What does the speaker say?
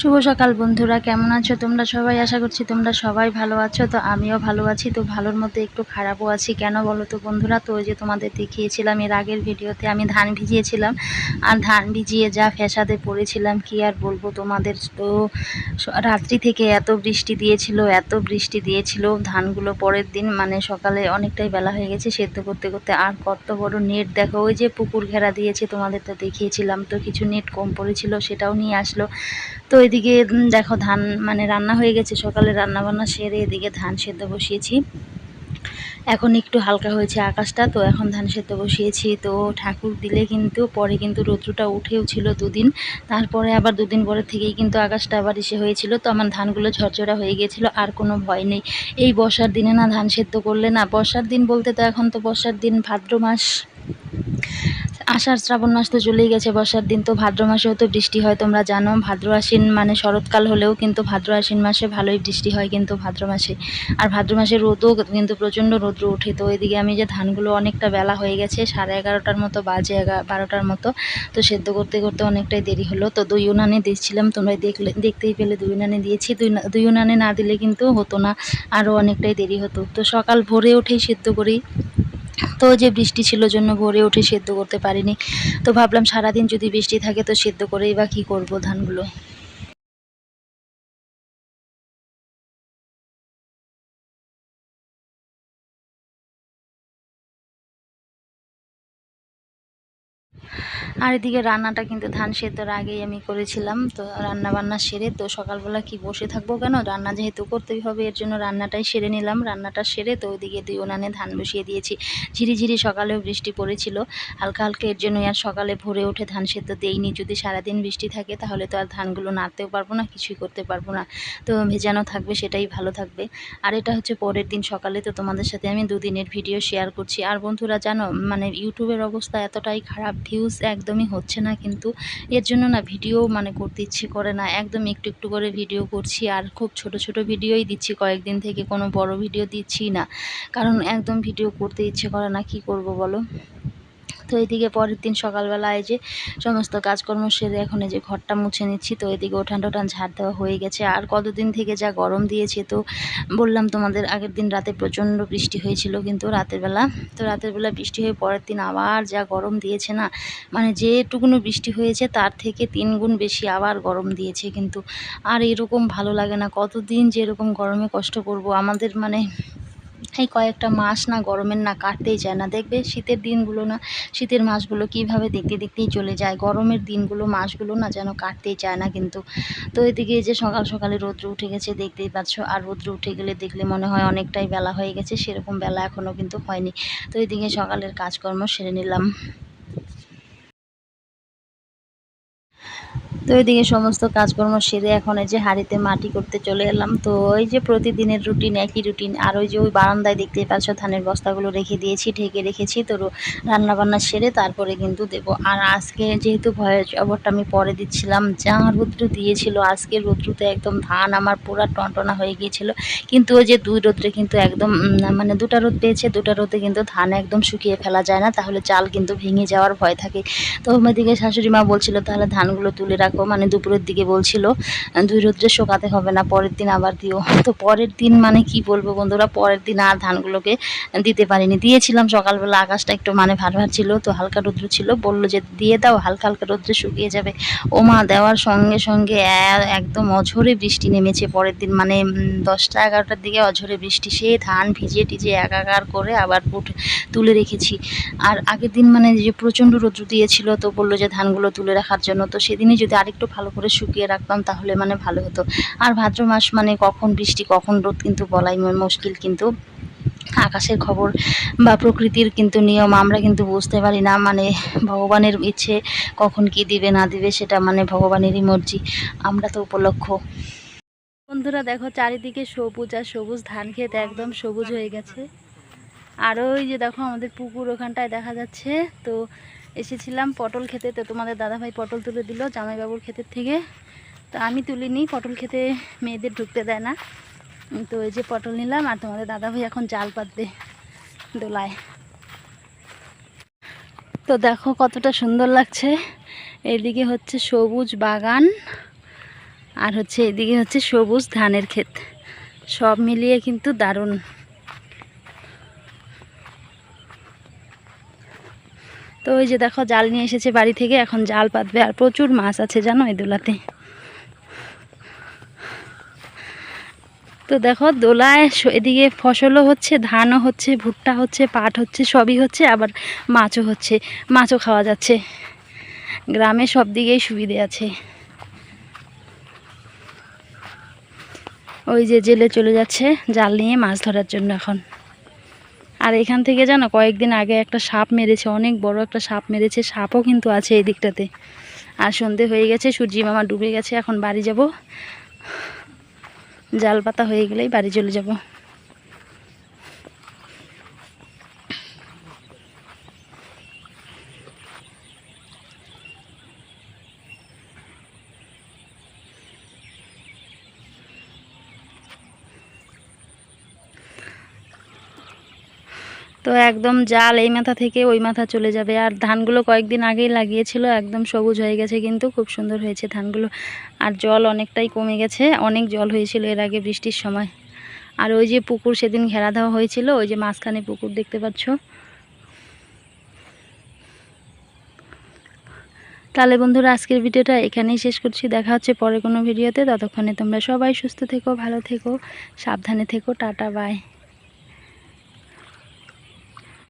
শুভ সকাল বন্ধুরা, কেমন আছো তোমরা সবাই? আশা করছি তোমরা সবাই ভালো আছো। তো আমিও ভালো আছি। তো ভালোর মধ্যে একটু খারাপও আছি। কেন বলো তো বন্ধুরা? তো ওই যে তোমাদের দেখিয়েছিলাম এর আগের ভিডিওতে আমি ধান ভিজিয়েছিলাম, আর ধান ভিজিয়ে যা ফ্যাসাদে পড়েছিলাম কি আর বলবো তোমাদের। তো রাত্রি থেকে এত বৃষ্টি দিয়েছিল ধানগুলো পরের দিন মানে সকালে অনেকটাই বেলা হয়ে গেছে সেদ্ধ করতে করতে। আর কত বড় নেট দেখো, ওই যে পুকুর ঘেরা দিয়েছে তোমাদের তো দেখিয়েছিলাম। তো কিছু নেট কম পড়েছিল সেটাও নিয়ে আসলো। তো এদিকে দেখো ধান মানে রান্না হয়ে গেছে, সকালে রান্না বান্না সেরে এদিকে ধান সেদ্ধ বসিয়েছি। এখন একটু হালকা হয়েছে আকাশটা, তো এখন ধান সেদ্ধ বসিয়েছি। তো ঠাকুর দিলে কিন্তু পরে কিন্তু রৌদ্রটা উঠেও ছিল দুদিন, তারপরে আবার দুদিন পরের থেকেই কিন্তু আকাশটা আবার এসে হয়েছিল। তো আমার ধানগুলো ঝরঝরা হয়ে গিয়েছিল, আর কোনো ভয় নেই। এই বর্ষার দিনে না ধান সেদ্ধ করলে না, বর্ষার দিন বলতে তো এখন তো বর্ষার দিন ভাদ্র মাস, আষাঢ় শ্রাবণ মাস তো চলেই গেছে। বর্ষার দিন তো ভাদ্র মাসেও তো বৃষ্টি হয় তোমরা জানো। ভাদ্র আশ্বিন মানে শরৎকাল হলেও কিন্তু ভাদ্র আশ্বিন মাসে ভালোই বৃষ্টি হয় কিন্তু ভাদ্র মাসে। আর ভাদ্র মাসে রোদও কিন্তু প্রচণ্ড রৌদ্র ওঠে। তো এদিকে আমি যে ধানগুলো অনেকটা বেলা হয়ে গেছে, 11:30টার মতো বাজে, 12টার মতো। তো সেদ্ধ করতে করতে অনেকটাই দেরি হলো। তো দই উনানে দিচ্ছিলাম, তোমরা দেখতেই পেলে দই উনানে দিয়েছি। দই উনানে না দিলে কিন্তু হতো না, আরও অনেকটাই দেরি হতো। তো সকাল ভোরে উঠেই সেদ্ধ করি। তো যে বৃষ্টি ছিল জন্য ভোরে উঠে সেদ্ধ করতে পারিনি। তো ভাবলাম সারাদিন যদি বৃষ্টি থাকে তো সেদ্ধ করেই বা কী করবো ধানগুলো। আর এদিকে রান্নাটা কিন্তু ধান সেদ্ধর আগেই আমি করেছিলাম। তো রান্না বান্না সেরে তো সকালবেলা কি বসে থাকবো কেন, রান্না যেহেতু করতেই হবে এর জন্য রান্নাটাই সেরে নিলাম। রান্নাটা সেরে তো ওইদিকে দুই উনানে ধান বসিয়ে দিয়েছি। ঝিরিঝিরি সকালেও বৃষ্টি পড়েছিল হালকা হালকা, এর জন্যই আর সকালে ভোরে উঠে ধান সেদ্ধ দেইনি। যদি সারাদিন বৃষ্টি থাকে তাহলে তো আর ধানগুলো নাড়তেও পারবো না, কিছুই করতে পারবো না। তো ভেজানো থাকবে সেটাই ভালো থাকবে। আর এটা হচ্ছে পরের দিন সকালে। তো তোমাদের সাথে আমি দুদিনের ভিডিও শেয়ার করছি। আর বন্ধুরা জানো মানে ইউটিউবের অবস্থা এতটাই খারাপ, ভিউজ একদমই হচ্ছে না কিন্তু। এর জন্য না ভিডিও মানে করতে ইচ্ছে করে না, একদম একটু একটু করে ভিডিও করছি। আর খুব ছোট ছোট ভিডিওই দিচ্ছি কয়েকদিন থেকে, কোনো বড় ভিডিও দিচ্ছি না, কারণ একদম ভিডিও করতে ইচ্ছে করে না। কি করব বলো? তো এদিকে পরের দিন সকালবেলা এই যে সমস্ত কাজকর্ম সেরে এখন এই যে ঘরটা মুছে নিচ্ছি। তো এদিকে উঠান টোঠান ঝাড় দেওয়া হয়ে গেছে। আর কতদিন থেকে যা গরম দিয়েছে, তো বললাম তোমাদের আগের দিন রাতে প্রচণ্ড বৃষ্টি হয়েছিল কিন্তু রাতের বেলা। তো রাতের বেলা বৃষ্টি হয়ে পরের দিন আবার যা গরম দিয়েছে না, মানে যেটুকুনো বৃষ্টি হয়েছে তার থেকে 3 গুণ বেশি আবার গরম দিয়েছে কিন্তু। আর এরকম ভালো লাগে না, কতদিন যে এরকম গরমে কষ্ট করব। আমাদের মানে এই কয়েকটা মাস না গরমের না কাটতেই চায় না। দেখবে শীতের দিনগুলো না, শীতের মাসগুলো কিভাবে দেখতে দেখতেই চলে যায়, গরমের দিনগুলো মাসগুলো না যেন কাটতেই চায় না কিন্তু। তো এদিকে যে সকাল সকালে রৌদ্র উঠে গেছে দেখতেই পাচ্ছ। আর রৌদ্র উঠে গেলে দেখলে মনে হয় অনেকটাই বেলা হয়ে গেছে, সেরকম বেলা এখনও কিন্তু হয়নি। তো এদিকে সকালের কাজকর্ম সেরে নিলাম। তো এদিকে সমস্ত কাজকর্ম সেরে এখন এই যে হাঁড়িতে মাটি করতে চলে এলাম। তো ওই যে প্রতিদিনের রুটিন, একই রুটিন। আর ওই যে ওই বারান্দায় দেখতেই পাচ্ছ ধানের বস্তাগুলো রেখে দিয়েছি, ঢেকে রেখেছি। তো রান্নাবান্না সেরে তারপরে কিন্তু দেব। আর আজকে যেহেতু ভয়েস ওভারটা আমি পরে দিচ্ছিলাম, যা রৌদ্র দিয়েছিল আজকে, রৌদ্রতে একদম ধান আমার পুরা টনটনা হয়ে গিয়েছিল। কিন্তু ওই যে দুই রোদ্রে কিন্তু একদম মানে দুটা রোদ পেয়েছে, দুটা রোদে কিন্তু ধান একদম শুকিয়ে ফেলা যায় না, তাহলে চাল কিন্তু ভেঙে যাওয়ার ভয় থাকে। তো ওইদিকে শাশুড়ি মা বলছিল তাহলে ধানগুলো তুলে রাখো, মানে দুপুরের দিকে বলছিল, দুই রোদ্রে শোকাতে হবে না, পরের দিন আবার দিও। তো পরের দিন মানে কি বলবো বন্ধুরা, পরের দিন আর ধানগুলোকে দিতে পারিনি। দিয়েছিলাম সকালবেলা, আকাশটা একটু মানে ভার ভার ছিল, তো হালকা রৌদ্র ছিল, বললো যে দিয়ে দাও, হালকা হালকা রৌদ্রে শুকিয়ে যাবে। ওমা দেওয়ার সঙ্গে সঙ্গে একদম অঝরে বৃষ্টি নেমেছে পরের দিন, মানে 10টা 11টার দিকে অঝরে বৃষ্টি। সে ধান ভিজে টিজে একাকার করে আবার তুলে রেখেছি। আর আগের দিন মানে যে প্রচণ্ড রৌদ্র দিয়েছিল, তো বললো যে ধানগুলো তুলে রাখার জন্য। তো সেদিনই যদি আরেকটু ভালো করে শুকিয়ে রাখতাম তাহলে মানে ভালো হতো। আর ভাদ্র মাস মানে কখন বৃষ্টি কখন রোদ কিন্তু বলাই মুশকিল কিন্তু। আকাশের খবর বা প্রকৃতির কিন্তু নিয়ম আমরা কিন্তু বুঝতে পারি না, মানে ভগবানের ইচ্ছে কখন কি দিবে না দিবে সেটা মানে ভগবানেরই মর্জি, আমরা তো উপলক্ষ। বন্ধুরা দেখো চারিদিকে সবুজ, আর সবুজ ধান ক্ষেত একদম সবুজ হয়ে গেছে। আর ওই যে দেখো আমাদের পুকুর ওখানটায় দেখা যাচ্ছে। তো এসেছিলাম পটল খেতে, তো তোমাদের দাদাভাই পটল তুলে দিল জামাইবাবুর ক্ষেতের থেকে। তো আমি তুলিনি, পটল খেতে মেয়েদের ঢুকতে দেয় না। তো এই যে পটল নিলাম, আর তোমাদের দাদাভাই এখন জাল পাতবে দোলায়। তো দেখো কতটা সুন্দর লাগছে, এদিকে হচ্ছে সবুজ বাগান, আর হচ্ছে এদিকে হচ্ছে সবুজ ধানের ক্ষেত, সব মিলিয়ে কিন্তু দারুণ। তো ওই যে দেখো জাল নিয়ে এসেছে বাড়ি থেকে, এখন জাল পাতবে। আর প্রচুর মাছ আছে জানো এই দোলাতে। তো দেখো দোলায় এদিকে ফসলও হচ্ছে, ধানও হচ্ছে, ভুট্টা হচ্ছে, পাট হচ্ছে, সবই হচ্ছে, আবার মাছও হচ্ছে, মাছও খাওয়া যাচ্ছে। গ্রামে সব দিকেই সুবিধে আছে। ওই যে জেলে চলে যাচ্ছে জাল নিয়ে মাছ ধরার জন্য এখন। আর এখান থেকে জানো কয়েকদিন আগে একটা সাপ মেরেছে, অনেক বড় একটা সাপ মেরেছে, সাপও কিন্তু আছে এই দিকটাতে। আর সন্ধে হয়ে গেছে, সূর্যি মামা ডুবে গেছে, এখন বাড়ি যাব, জাল পাতা হয়ে গেলেই বাড়ি চলে যাব। তো একদম জাল এই মাথা থেকে ওই মাথা চলে যাবে। আর ধানগুলো কয়েকদিন আগেই লাগিয়েছিল, একদম সবুজ হয়ে গেছে, কিন্তু খুব সুন্দর হয়েছে ধানগুলো। আর জল অনেকটাই কমে গেছে, অনেক জল হয়েছিল এর আগে বৃষ্টির সময়। আর ওই যে পুকুর সেদিন ঘেরা দেওয়া হয়েছিল, ওই যে মাঝখানে পুকুর দেখতে পাচ্ছ। তাহলে বন্ধুরা আজকের ভিডিওটা এখানেই শেষ করছি, দেখা হচ্ছে পরে কোনো ভিডিওতে। ততক্ষণে তোমরা সবাই সুস্থ থেকো, ভালো থেকো, সাবধানে থেকো, টাটা বাই।